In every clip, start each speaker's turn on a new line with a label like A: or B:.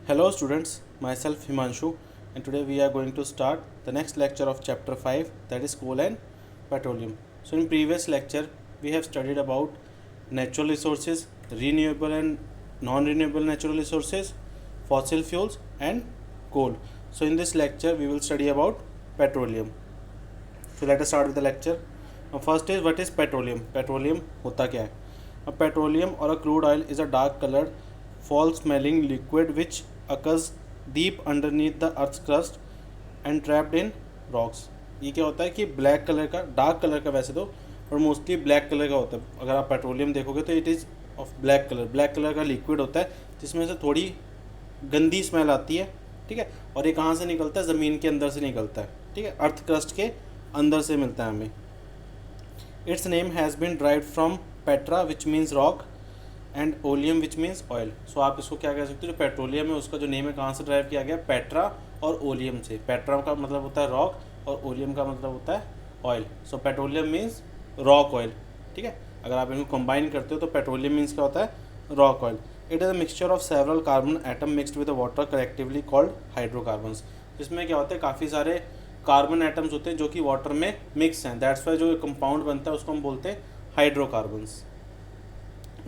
A: Hello students, myself Himanshu, and today we are going to start the next lecture of chapter 5, that is coal and petroleum. So in previous lecture we have studied about natural resources, renewable and non-renewable natural resources, fossil fuels and coal. So in this lecture we will study about petroleum. So let us start with the lecture. Now first is, what is petroleum? Petroleum होता क्या है? A petroleum or a crude oil is a dark colored, foul smelling liquid which occurs deep underneath the earth's crust and trapped in rocks. ये क्या होता है कि black colour का, dark colour का वैसे तो, और मोस्टली ब्लैक कलर का होता है. अगर आप पेट्रोलियम देखोगे तो it is of black colour का लिक्विड होता है जिसमें से थोड़ी गंदी स्मेल आती है. ठीक है. और ये कहाँ से निकलता है? ज़मीन के अंदर से निकलता है. ठीक है. अर्थ क्रस्ट के अंदर से मिलता है हमें. Its name has been derived from petra which means rock and oleum which means oil. So आप इसको क्या कह सकते हो, जो पेट्रोलियम है उसका जो नेम है कहाँ से ड्राइव किया गया? पेट्रा और ओलियम से. पेट्रा का मतलब होता है रॉक और ओलियम का मतलब होता है ऑयल. सो पेट्रोलियम मीन्स रॉक ऑयल. ठीक है. अगर आप इनको कंबाइन करते हो तो पेट्रोलियम मीन्स क्या होता है? Rock oil. It is a mixture of several carbon atom mixed with water collectively called hydrocarbons. जिसमें क्या होता है, काफ़ी सारे कार्बन एटम्स होते हैं जो कि वाटर में मिक्स हैं. दैट्स वाई जो कंपाउंड बनता है उसको हम बोलते हैं हाइड्रोकार्बन्स.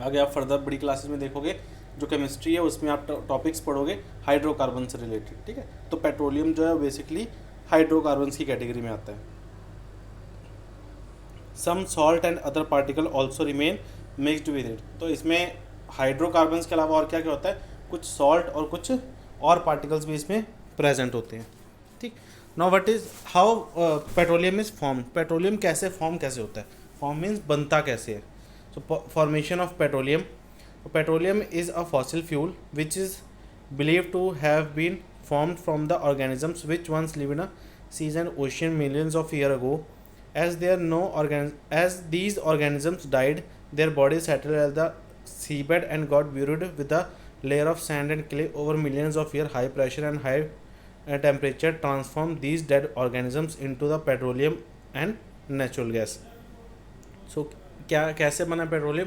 A: आगे आप फर्दर बड़ी क्लासेस में देखोगे, जो केमिस्ट्री है उसमें आप टॉपिक्स पढ़ोगे हाइड्रोकार्बन से रिलेटेड. ठीक है. तो पेट्रोलियम जो है बेसिकली हाइड्रोकार्बन्स की कैटेगरी में आता है. Some salt and other particle also remain mixed with it. तो इसमें हाइड्रोकार्बन्स के अलावा और क्या क्या होता है? कुछ सॉल्ट और कुछ और पार्टिकल्स भी इसमें प्रेजेंट होते हैं. ठीक. Now what is how petroleum is form. Petroleum कैसे फॉर्म कैसे होता है? फॉर्म मीन्स बनता कैसे है. So formation of petroleum. Petroleum is a fossil fuel which is believe to have been formed from the organisms which once lived in a seas and ocean millions of years ago. As these organisms died, their bodies settled at the seabed and got buried with a layer of sand and clay. Over millions of years, high pressure and high temperature transformed these dead organisms into the petroleum and natural gas. So क्या कैसे बना petroleum?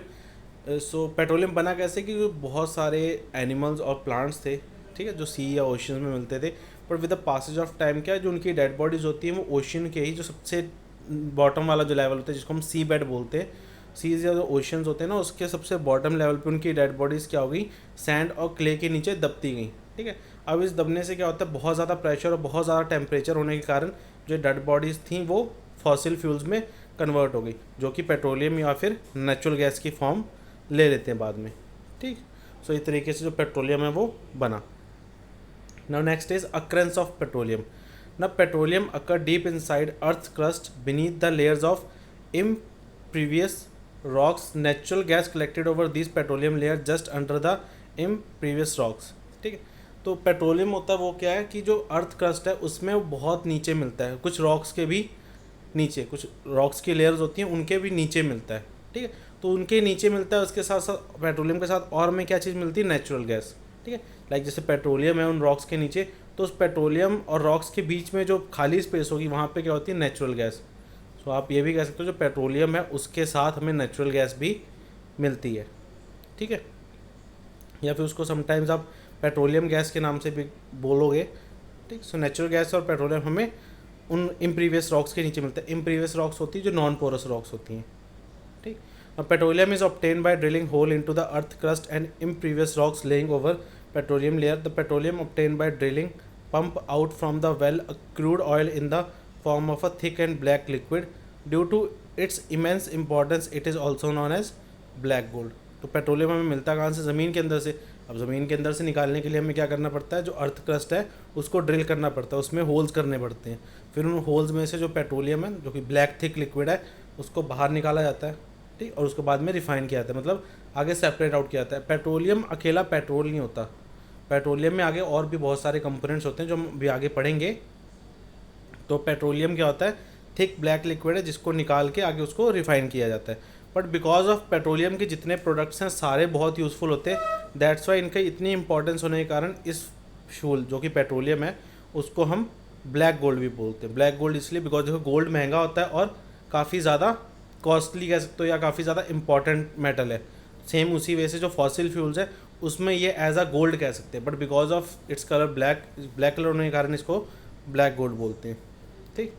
A: Petroleum बना कैसे कि बहुत सारे animals और plants थे. ठीक है. जो सी या ओशियन में मिलते थे. But with the passage of time क्या है, जो उनकी डेड बॉडीज़ होती हैं वो ओशियन के ही जो सबसे बॉटम वाला जो लेवल होता है जिसको हम सी बेड बोलते हैं, सीज या जो ओशियंस होते हैं ना उसके सबसे बॉटम लेवल पे उनकी डेड बॉडीज़ क्या हो गई? सैंड और क्ले के नीचे दबती गई. ठीक है. अब इस दबने से क्या होता है, बहुत ज़्यादा प्रेशर और बहुत ज़्यादा टेम्परेचर होने के कारण जो डेड बॉडीज़ थी वो फॉसिल फ्यूल्स में कन्वर्ट हो गई, जो कि पेट्रोलियम या फिर नेचुरल गैस की फॉर्म ले लेते हैं बाद में. ठीक. सो इस तरीके से जो पेट्रोलियम है वो बना. Now next is occurrence of petroleum. Now petroleum occur deep inside Earth's crust beneath the layers of impervious rocks. Natural gas collected over these petroleum layers just under the impervious rocks. ठीक है. तो petroleum होता है वो क्या है कि जो अर्थ क्रस्ट है उसमें वो बहुत नीचे मिलता है, कुछ रॉक्स के भी नीचे, कुछ रॉक्स की लेयर्स होती हैं उनके भी नीचे मिलता है. ठीक है. तो उनके नीचे मिलता है, उसके साथ साथ पेट्रोलियम के साथ और में क्या चीज़ मिलती है? Natural gas. ठीक है. लाइक जैसे पेट्रोलियम है उन रॉक्स के नीचे, तो उस पेट्रोलियम और रॉक्स के बीच में जो खाली स्पेस होगी वहाँ पे क्या होती है? Natural gas. सो आप ये भी कह सकते हो जो पेट्रोलियम है उसके साथ हमें नेचुरल गैस भी मिलती है. ठीक है. या फिर उसको समटाइम्स आप पेट्रोलियम गैस के नाम से भी बोलोगे. ठीक. सो नेचुरल गैस और पेट्रोलियम हमें उन इम्प्रीवियस रॉक्स के नीचे मिलता है. इम्प्रीवियस रॉक्स होती है जो नॉन पोरस रॉक्स होती हैं. ठीक. Petroleum is obtain by drilling hole into the earth crust and impervious rocks laying over petroleum layer. The petroleum obtained by drilling pump out from the well a crude oil in the form of a thick and black liquid. Due to its immense importance, it is also known as black gold. तो petroleum हमें मिलता कहाँ से? ज़मीन के अंदर से. अब ज़मीन के अंदर से निकालने के लिए हमें क्या करना पड़ता है? जो अर्थ क्रस्ट है उसको ड्रिल करना पड़ता है, उसमें होल्स करने पड़ते हैं. फिर उन होल्स में से जो पेट्रोलियम है जो कि ब्लैक थिक लिक्विड है उसको बाहर निकाला जाता है. ठीक. और उसके बाद में रिफाइन किया जाता है, मतलब आगे सेपरेट आउट किया जाता है. पेट्रोलियम अकेला पेट्रोल नहीं होता. पेट्रोलियम में आगे और भी बहुत सारे कंपोनेंट्स होते हैं जो हम भी आगे पढ़ेंगे. तो पेट्रोलियम क्या होता है? थिक ब्लैक लिक्विड है जिसको निकाल के आगे उसको रिफाइन किया जाता है. बट बिकॉज ऑफ पेट्रोलियम के जितने प्रोडक्ट्स हैं सारे बहुत यूज़फुल होते हैं. दैट्स वाई इनका इतनी इंपॉर्टेंस होने के कारण इस फ्यूल जो कि पेट्रोलियम है उसको हम ब्लैक गोल्ड भी बोलते हैं. ब्लैक गोल्ड इसलिए बिकॉज देखो गोल्ड महंगा होता है और काफ़ी ज़्यादा कॉस्टली कह सकते हो या काफ़ी ज़्यादा इंपॉर्टेंट मेटल है. सेम उसी वजह से जो फॉसिल फ्यूल्स है उसमें ये एज अ गोल्ड कह सकते हैं, but because of its colour black colour होने के कारण इसको ब्लैक गोल्ड बोलते हैं। ठीक।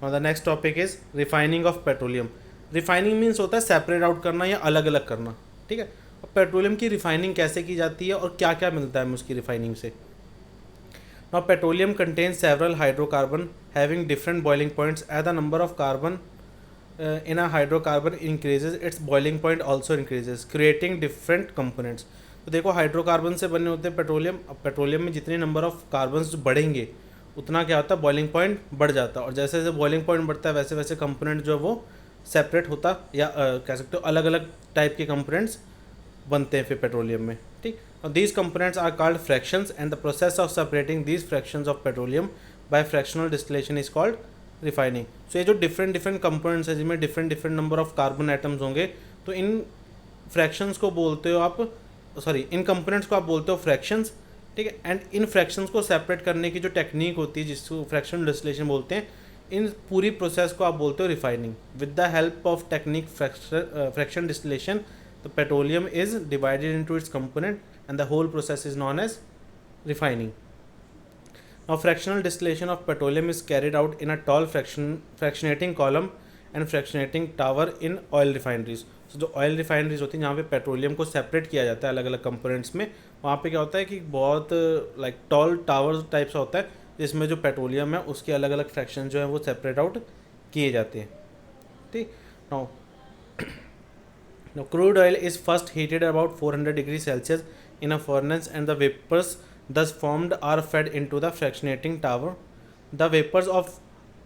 A: और the next topic is refining of petroleum. Refining means होता है सेपरेट आउट करना या अलग अलग करना। ठीक है। अब पेट्रोलियम की रिफाइनिंग कैसे की जाती है और क्या क्या मिलता है हमें उसकी रिफाइनिंग से। Now petroleum contains several hydrocarbon having different boiling points as the number of carbon in a hydrocarbon increases its boiling point also increases creating different components। तो देखो हाइड्रोकार्बन से बने होते हैं पेट्रोलियम। अब पेट्रोलियम में जितने नंबर ऑफ कार्बन्स बढ़ेंगे उतना क्या होता है, बॉइलिंग पॉइंट बढ़ जाता है, और जैसे जैसे बॉइलिंग पॉइंट बढ़ता है वैसे वैसे कंपोनेंट जो है वो सेपरेट होता या कह सकते हो अलग अलग टाइप के कंपोनेंट्स बनते हैं फिर पेट्रोलियम में। ठीक। और these components are called fractions and the process of separating these fractions of petroleum by fractional distillation is called refining. So ये जो डिफरेंट डिफरेंट कंपोनेंट्स हैं जिनमें different different number of carbon atoms होंगे, तो इन fractions को बोलते हो आप, सॉरी इन कंपोनेंट्स को आप बोलते हो फ्रैक्शंस। ठीक है। एंड इन फ्रैक्शंस को सेपरेट करने की जो टेक्निक होती है जिसको फ्रैक्शनल डिस्टिलेशन बोलते हैं, इन पूरी प्रोसेस को आप बोलते हो refining. With the help of technique fraction distillation the petroleum is divided into its component and the whole process is known as refining. Now fractional distillation of petroleum is carried out in a tall fractionating column and fractionating tower in oil refineries। So जो oil refineries होती हैं जहाँ पे petroleum को separate किया जाता है अलग अलग कंपोनेंट्स में, वहाँ पे क्या होता है कि बहुत लाइक टॉल टावर टाइप सा होता है जिसमें जो पेट्रोलियम है उसके अलग अलग फ्रैक्शन जो है वो सेपरेट आउट किए जाते हैं। ठीक। Now crude oil is first heated about 400 degrees Celsius in a furnace and the vapors thus formed are fed into the fractionating tower। The vapors of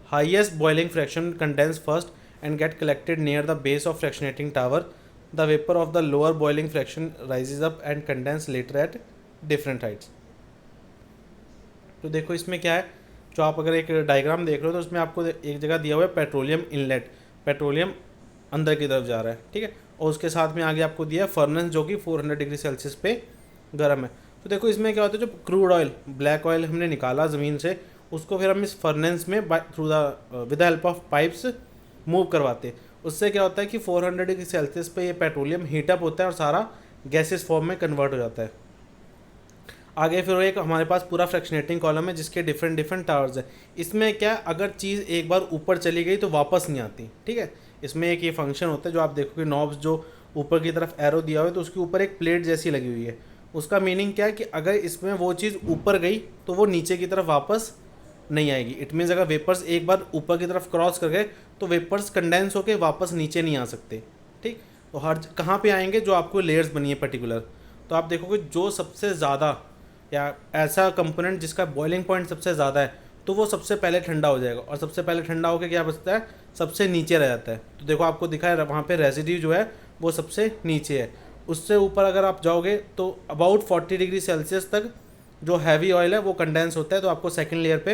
A: highest boiling fraction condense first and get collected near the base of fractionating tower। The vapor of the lower boiling fraction rises up and condense later at different heights। तो देखो इसमें क्या है, जो आप अगर एक diagram देख रहे हो तो उसमें आपको एक जगह दिया हुआ है पेट्रोलियम इनलेट, पेट्रोलियम अंदर की तरफ जा रहा है। ठीक है। और उसके साथ में आगे आपको दिया है फर्नेस जो कि 400 डिग्री सेल्सियस पे गर्म है। तो देखो इसमें क्या होता है, जो क्रूड ऑयल ब्लैक ऑयल हमने निकाला ज़मीन से, उसको फिर हम इस फर्नेस में through the with the help of pipes move करवाते हैं। उससे क्या होता है कि 400 डिग्री सेल्सियस पे ये पेट्रोलियम हीटअप होता है और सारा गैसेस फॉर्म में कन्वर्ट हो जाता है। आगे फिर एक हमारे पास पूरा फ्रैक्शनेटिंग कॉलम है जिसके डिफरेंट डिफरेंट टावर्स है। इसमें क्या, अगर चीज़ एक बार ऊपर चली गई तो वापस नहीं आती। ठीक है। इसमें एक ये फंक्शन होता है जो आप देखोगे नॉब्स जो ऊपर की तरफ एरो दिया हुआ है तो उसके ऊपर एक प्लेट जैसी लगी हुई है। उसका मीनिंग क्या है कि अगर इसमें वो चीज़ ऊपर गई तो वो नीचे की तरफ वापस नहीं आएगी। इट मीन्स अगर वेपर्स एक बार ऊपर की तरफ क्रॉस कर गए तो वेपर्स कंडेंस होकर वापस नीचे नहीं आ सकते। ठीक। तो हर कहाँ पे आएंगे, जो आपको लेयर्स बनी है पर्टिकुलर, तो आप देखोगे जो सबसे ज़्यादा या ऐसा कंपोनेंट जिसका बॉइलिंग पॉइंट सबसे ज़्यादा है तो वो सबसे पहले ठंडा हो जाएगा, और सबसे पहले ठंडा होकर क्या बचता है, सबसे नीचे रह जाता है। तो देखो आपको दिखा है वहाँ पे रेसिड्यू जो है वो सबसे नीचे है। उससे ऊपर अगर आप जाओगे तो अबाउट 40 डिग्री सेल्सियस तक जो हैवी ऑयल है वो कंडेंस होता है, तो आपको सेकंड लेयर पे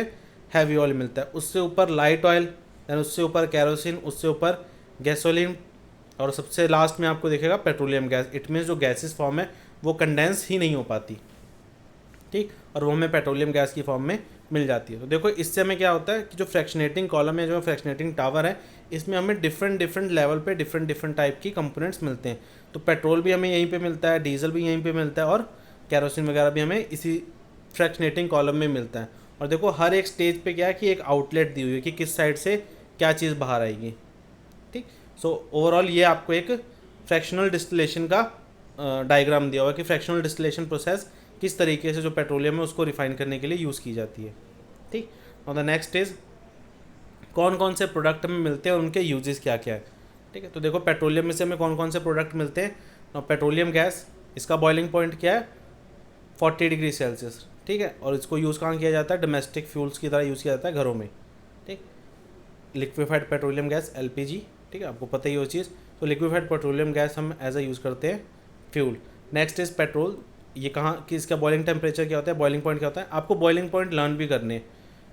A: हैवी ऑयल मिलता है। उससे ऊपर लाइट ऑयल, दैन उससे ऊपर कैरोसिन, उससे ऊपर गैसोलीन, और सबसे लास्ट में आपको दिखेगा पेट्रोलियम गैस। इट मीन्स जो गैसेस फॉर्म है वो कंडेंस ही नहीं हो पाती। ठीक। और वो हमें पेट्रोलियम गैस की फॉर्म में मिल जाती है। तो देखो इससे हमें क्या होता है कि जो फ्रैक्शनेटिंग कॉलम है, जो फ्रैक्शनेटिंग टावर है, इसमें हमें डिफरेंट डिफरेंट लेवल पे डिफरेंट डिफरेंट टाइप की कंपोनेंट्स मिलते हैं। तो पेट्रोल भी हमें यहीं पे मिलता है, डीजल भी यहीं पे मिलता है, और कैरोसिन वगैरह भी हमें इसी फ्रैक्शनेटिंग कॉलम में मिलता है। और देखो हर एक स्टेज पे क्या है कि एक आउटलेट दी हुई है कि किस साइड से क्या चीज़ बाहर आएगी। ठीक। सो ओवरऑल ये आपको एक फ्रैक्शनल डिस्टिलेशन का डायग्राम दिया हुआ है कि फ्रैक्शनल डिस्टिलेशन प्रोसेस किस तरीके से जो पेट्रोलियम है उसको रिफाइन करने के लिए यूज़ की जाती है। ठीक। और द नेक्स्ट इज कौन कौन से प्रोडक्ट हमें मिलते हैं और उनके यूजेस क्या क्या है। ठीक है। तो देखो पेट्रोलियम में से हमें कौन कौन से प्रोडक्ट मिलते हैं। और पेट्रोलियम गैस, इसका बॉइलिंग पॉइंट क्या है, 40 डिग्री सेल्सियस। ठीक है। और इसको यूज़ कहाँ किया जाता है, डोमेस्टिक फ्यूल्स की तरह यूज़ किया जाता है घरों में। ठीक। लिक्विफाइड पेट्रोलियम गैस LPG, ठीक है, आपको पता ही वो चीज़। तो लिक्विफाइड पेट्रोलियम गैस हम एज अ यूज़ करते हैं फ्यूल। Next is petrol. ये कहाँ कि इसका बॉइलिंग टेम्परेचर क्या होता है, बॉइलिंग पॉइंट क्या होता है, आपको बॉइलिंग पॉइंट लर्न भी करने हैं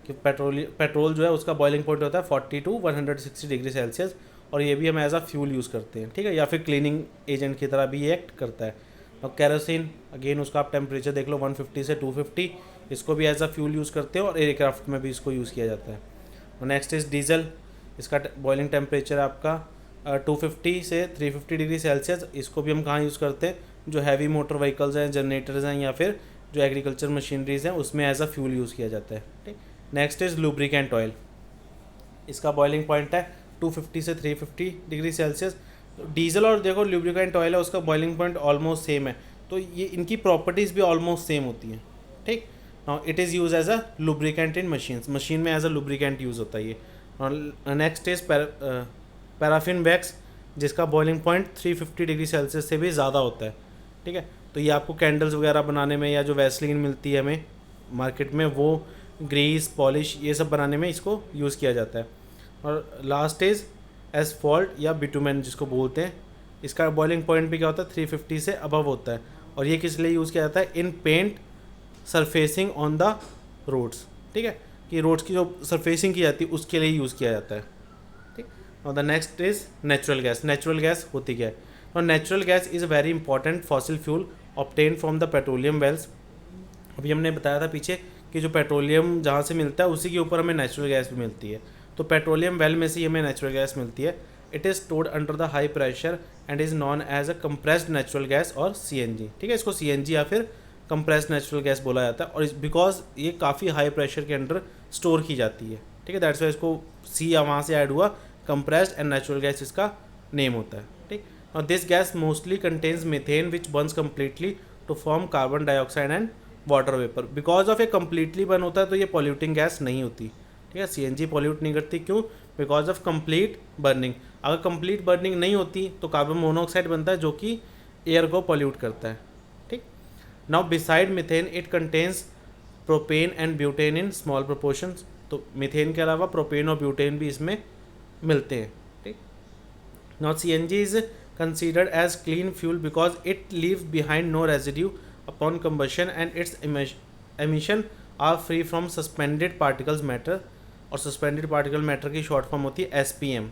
A: कि पेट्रोल जो है उसका बॉइलिंग पॉइंट होता है 40 to 160 डिग्री सेल्सियस, और ये भी हम एज अ फ्यूल यूज़ करते हैं। ठीक है। या फिर क्लीनिंग एजेंट की तरह भी ये एक्ट करता है। और कैरोसिन अगेन उसका आप टेम्परेचर देख लो 150 से 250, इसको भी एज अ फ्यूल यूज़ करते हैं और एयरक्राफ्ट में भी इसको यूज़ किया जाता है। और नेक्स्ट इज़ डीजल। इसका बॉइलिंग टेम्परेचर आपका 250 से 350 डिग्री सेल्सियस, इसको भी हम कहाँ यूज़ करते हैं, जो हैवी मोटर व्हीकल्स हैं, जनरेटर्स हैं, या फिर जो एग्रीकल्चर मशीनरीज हैं उसमें एज अ फ्यूल यूज़ किया जाता है। ठीक। Next is lubricant oil. इसका बॉइलिंग पॉइंट है 250 से 350 डिग्री सेल्सियस। डीजल और देखो लुब्रिकेंट ऑयल है उसका बॉइलिंग पॉइंट ऑलमोस्ट सेम है, तो ये इनकी प्रॉपर्टीज़ भी ऑलमोस्ट सेम होती हैं। ठीक। Now it is use as a lubricant in machine में एज अ लुब्रिकेंट यूज़ होता है ये। नेक्स्ट इज पैराफिन वैक्स, जिसका बॉइलिंग पॉइंट 350 डिग्री सेल्सियस से भी ज़्यादा होता है। ठीक है, तो ये आपको कैंडल्स वगैरह बनाने में, या जो वैसलीन मिलती है हमें मार्केट में, वो ग्रीस पॉलिश ये सब बनाने में इसको यूज़ किया जाता है। और लास्ट इज एसफॉल्ट या बिटुमेन जिसको बोलते हैं, इसका बॉइलिंग पॉइंट भी क्या होता है 350 से अबव होता है। और ये किस लिए यूज़ किया जाता है? In paint surfacing on the roads. ठीक है, कि रोड्स की जो सरफेसिंग की जाती है उसके लिए यूज़ किया जाता है। ठीक। और the next is natural gas. Natural gas होती क्या है? और natural gas is a very important fossil fuel obtain from the petroleum wells. अभी हमने बताया था पीछे कि जो पेट्रोलियम जहाँ से मिलता है उसी के ऊपर हमें नेचुरल गैस भी मिलती है। तो पेट्रोलियम वेल में से हमें नेचुरल गैस मिलती है। It is stored under the high pressure and is known as a compressed natural gas और सीएनजी। ठीक है, इसको सीएनजी या फिर कंप्रेस्ड नेचुरल गैस बोला जाता है। और बिकॉज ये काफ़ी हाई प्रेशर के अंडर स्टोर की जाती है। ठीक है, दैट्स वाई इसको सी या वहाँ से ऐड हुआ, कंप्रेस्ड एंड नेचुरल गैस इसका नेम होता है। ठीक। और this gas mostly contains methane which burns completely to form carbon dioxide and water vapour. Because of ये कम्प्लीटली बर्न होता है तो ये पॉल्यूटिंग गैस नहीं होती। ठीक है, सीएनजी पॉल्यूट नहीं करती। क्यों? Because of complete burning. अगर कंप्लीट बर्निंग नहीं होती तो कार्बन मोनोऑक्साइड बनता है जो कि एयर को पॉल्यूट करता है। ठीक। Now beside methane it contains propane and butane in small proportions. तो मीथेन के अलावा प्रोपेन और ब्यूटेन भी इसमें मिलते हैं। ठीक। Now CNG is considered as clean fuel because it leaves behind no residue upon combustion and its emission are free from suspended particles matter। और suspended particle matter की शॉर्ट फॉर्म होती है SPM।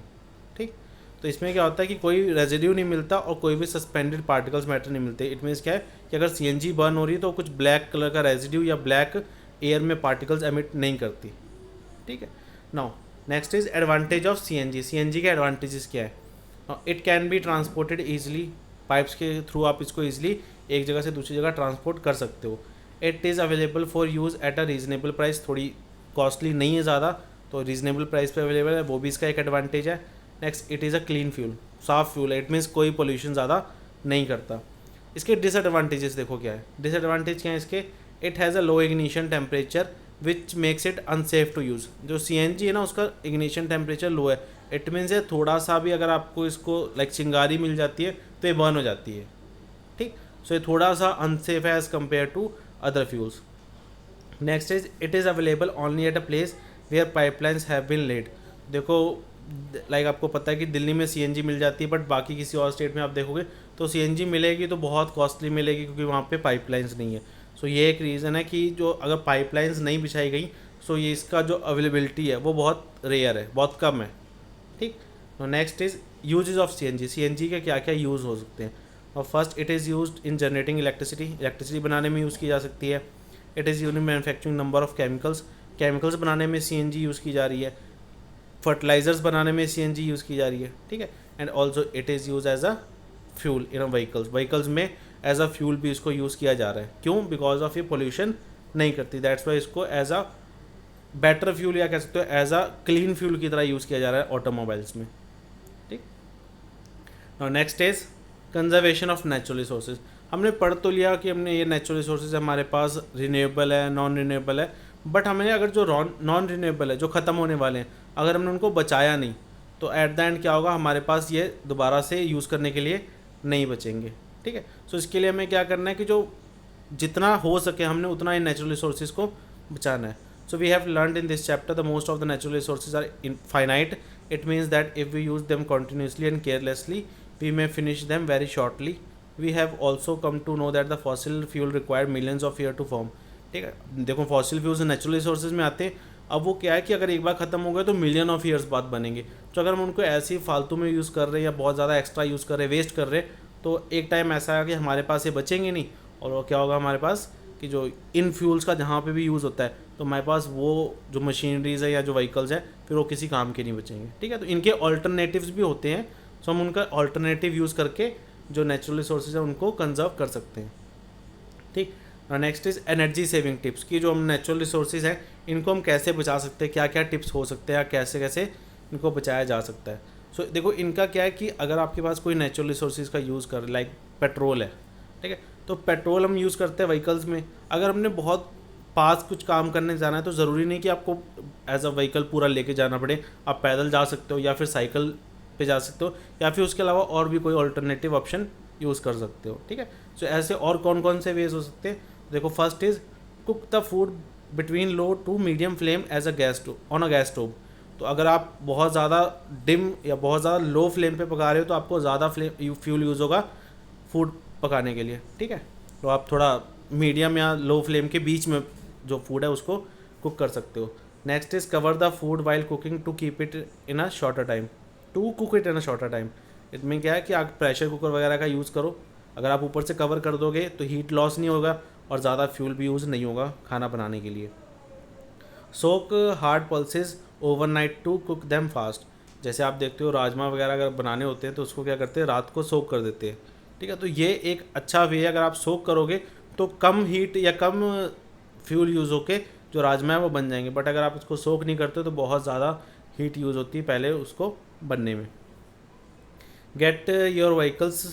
A: ठीक। तो इसमें क्या होता है कि कोई रेजिड्यू नहीं मिलता और कोई भी सस्पेंडेड पार्टिकल्स मैटर नहीं मिलते। इट मीन्स क्या है कि अगर सीएनजी बर्न हो रही है तो कुछ ब्लैक कलर का रेजिड्यू या ब्लैक एयर में पार्टिकल्स एमिट नहीं करती। ठीक है। Now next is advantage of CNG. CNG के एडवांटेजेस क्या है? It can be transported easily. Pipes के थ्रू आप इसको ईजिली एक जगह से दूसरी जगह ट्रांसपोर्ट कर सकते हो। It is available for use at a reasonable price. थोड़ी कॉस्टली नहीं है ज़्यादा, तो रीजनेबल प्राइस पे अवेलेबल है, वो भी इसका एक एडवांटेज है। Next, it is a clean fuel. साफ फ्यूल है, इट मीन्स कोई पोल्यूशन ज़्यादा नहीं करता। इसके डिसएडवांटेजेस देखो क्या है। डिसएडवांटेज क्या है इसके? It has a low ignition temperature which makes it unsafe to use. जो सीएनजी है ना उसका इग्निशन टेम्परेचर लो है। इट मीन्स है थोड़ा सा भी अगर आपको इसको लाइक चिंगारी मिल जाती है तो ये बर्न हो जाती है। ठीक। सो ये थोड़ा सा अनसेफ है as compare to other fuels. Next is it is available only at a place where pipelines have been laid. देखो लाइक आपको पता है कि दिल्ली में सीएनजी मिल जाती है, बट बाकी किसी और स्टेट में आप देखोगे तो सीएनजी मिलेगी तो बहुत कॉस्टली मिलेगी क्योंकि वहाँ पे पाइपलाइंस नहीं है। सो ये एक रीज़न है कि जो अगर पाइपलाइंस नहीं बिछाई गई सो ये इसका जो अवेलेबिलिटी है वो बहुत रेयर है, बहुत कम है। ठीक। Next is usage of CNG. CNG के क्या क्या यूज़ हो सकते हैं? और first, it is used in generating electricity. Electricity बनाने में यूज़ की जा सकती है। It is use in manufacturing number of chemicals. Chemicals बनाने में सीएनजी यूज़ की जा रही है। फर्टिलाइजर्स बनाने में सीएनजी यूज़ की जा रही है। ठीक है। And also it is use as a fuel in vehicles में एज अ फ्यूल भी इसको यूज़ किया जा रहा है। क्यों? बिकॉज ऑफ ये पोल्यूशन नहीं करती। दैट्स वाई इसको एज अ बेटर फ्यूल या कह सकते हो एज अ क्लीन फ्यूल की तरह यूज़ किया जा रहा है ऑटोमोबाइल्स में। ठीक। Next is conservation of natural resources. हमने पढ़ तो लिया कि हमने ये नेचुरल रिसोर्सेज हमारे पास रिन्यूएबल है, नॉन रिन्यूएबल है, बट हमें अगर जो नॉन रिन्यूएबल है जो ख़त्म होने वाले हैं अगर हमने उनको बचाया नहीं तो एट द एंड क्या होगा, हमारे पास ये दोबारा से यूज़ करने के लिए नहीं बचेंगे। ठीक है। सो इसके लिए हमें क्या करना है कि जो जितना हो सके हमने उतना इन नेचुरल रिसोर्सेज को बचाना है। So we have learned in this chapter the most of the natural resources are finite. It means that if we use them continuously and carelessly, we may finish them very shortly. We have also come to know that the fossil fuel require millions of years to form. ठीक है, देखो fossil fuels natural resources में आते हैं। अब वो क्या है कि अगर एक बार ख़त्म हो गए तो मिलियन ऑफ ईयर्स बाद बनेंगे। तो अगर हम उनको ऐसे ही फालतू में यूज़ कर रहे हैं या बहुत ज़्यादा एक्स्ट्रा यूज़ कर रहे हैं, वेस्ट कर रहे हैं, तो एक टाइम ऐसा है कि हमारे पास ये बचेंगे नहीं। और वो क्या होगा हमारे पास कि जो इन फ्यूल्स का जहाँ पे भी यूज़ होता है तो हमारे पास वो जो मशीनरीज़ है या जो व्हीकल्स है फिर वो किसी काम के नहीं बचेंगे। ठीक है। तो इनके ऑल्टरनेटिव्स भी होते हैं, सो हम उनका ऑल्टरनेटिव यूज़ करके जो नेचुरल रिसोर्सेज है उनको कंजर्व कर सकते हैं। ठीक। Next is energy saving tips कि जो हम नेचुरल रिसोर्सेज हैं इनको हम कैसे बचा सकते हैं, क्या क्या टिप्स हो सकते हैं या कैसे कैसे इनको बचाया जा सकता है। सो देखो इनका क्या है कि अगर आपके पास कोई नेचुरल रिसोर्सेज का यूज़ कर लाइक पेट्रोल है, ठीक है, तो पेट्रोल हम यूज़ करते हैं व्हीकल्स में। अगर हमने बहुत पास कुछ काम करने जाना है तो ज़रूरी नहीं कि आपको एज अ व्हीकल पूरा लेके जाना पड़े, आप पैदल जा सकते हो या फिर साइकिल पे जा सकते हो या फिर उसके अलावा और भी कोई ऑल्टरनेटिव ऑप्शन यूज़ कर सकते हो। ठीक है, सो ऐसे और कौन कौन से वेज हो सकते हैं, देखो first is cook the food between low to medium flame as a gas stove on a gas stove. तो अगर आप बहुत ज़्यादा डिम या बहुत ज़्यादा लो फ्लेम पे पका रहे हो तो आपको ज़्यादा फ्यूल यूज़ होगा फूड पकाने के लिए। ठीक है, तो आप थोड़ा मीडियम या लो फ्लेम के बीच में जो फूड है उसको कुक कर सकते हो। Next is cover the food while cooking to keep it in a shorter time, to cook it in a shorter time. इसमें क्या है कि आप प्रेशर कुकर वगैरह का यूज़ करो, अगर आप ऊपर से कवर कर दोगे तो हीट लॉस नहीं होगा और ज़्यादा फ्यूल भी यूज़ नहीं होगा खाना बनाने के लिए। Soak hard pulses overnight to cook them fast. जैसे आप देखते हो राजमा वगैरह अगर बनाने होते हैं तो उसको क्या करते हैं, रात को सोक कर देते हैं। ठीक है, तो ये एक अच्छा वे है, अगर आप सोक करोगे तो कम हीट या कम फ्यूल यूज़ होके जो राजमा है वो बन जाएंगे। बट अगर आप उसको सोक नहीं करते तो बहुत ज़्यादा हीट यूज़ होती है पहले उसको बनने में। Get your vehicles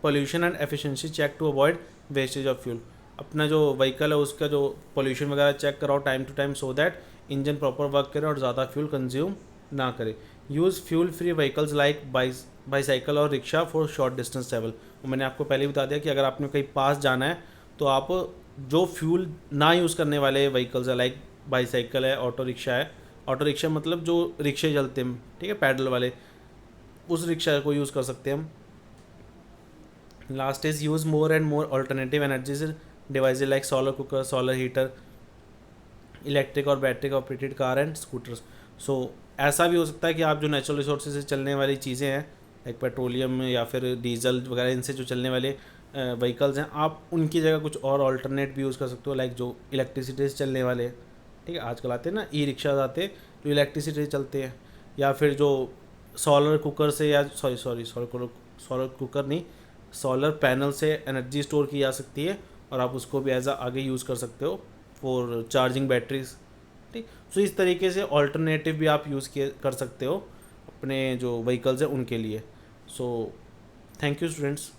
A: pollution and efficiency check to avoid wastage of fuel. अपना जो व्हीकल है उसका जो पोल्यूशन वगैरह चेक कराओ time to time, so that engine proper work करे और ज़्यादा फ्यूल कंज्यूम ना करे। Use fuel free vehicles like bicycle और rickshaw for short distance travel. मैंने आपको पहले बता दिया कि अगर आपने कहीं पास जाना है तो आप जो फ्यूल ना यूज़ करने वाले व्हीकल्स है लाइक बाईसाइकिल है, ऑटो रिक्शा है, ऑटो रिक्शा मतलब जो रिक्शे चलते हैं, ठीक है, पैडल वाले, उस रिक्शा को यूज़ कर सकते हैं हम। Last is use more and more alternative energies devices like solar cooker, solar heater, electric और battery operated car and scooters. So ऐसा भी हो सकता है कि आप जो नेचुरल रिसोर्सेज से चलने वाली चीज़ें हैं लाइक पेट्रोलियम या फिर डीजल वगैरह, इनसे जो चलने वाले व्हीकल्स हैं, आप उनकी जगह कुछ और अल्टरनेट भी यूज़ कर सकते हो लाइक जो इलेक्ट्रिसिटी से चलने वाले हैं। ठीक है, आजकल आते हैं ना ई रिक्शा आते हैं जो इलेक्ट्रिसिटी से चलते हैं, या फिर जो सोलर कुकर से या सोलर कुकर नहीं, सोलर पैनल से एनर्जी स्टोर की जा सकती है और आप उसको भी एज आगे यूज़ कर सकते हो फॉर चार्जिंग बैटरीज। ठीक, सो इस तरीके से ऑल्टरनेटिव भी आप यूज़ कर सकते हो अपने जो व्हीकल्स हैं उनके लिए। So thank you students.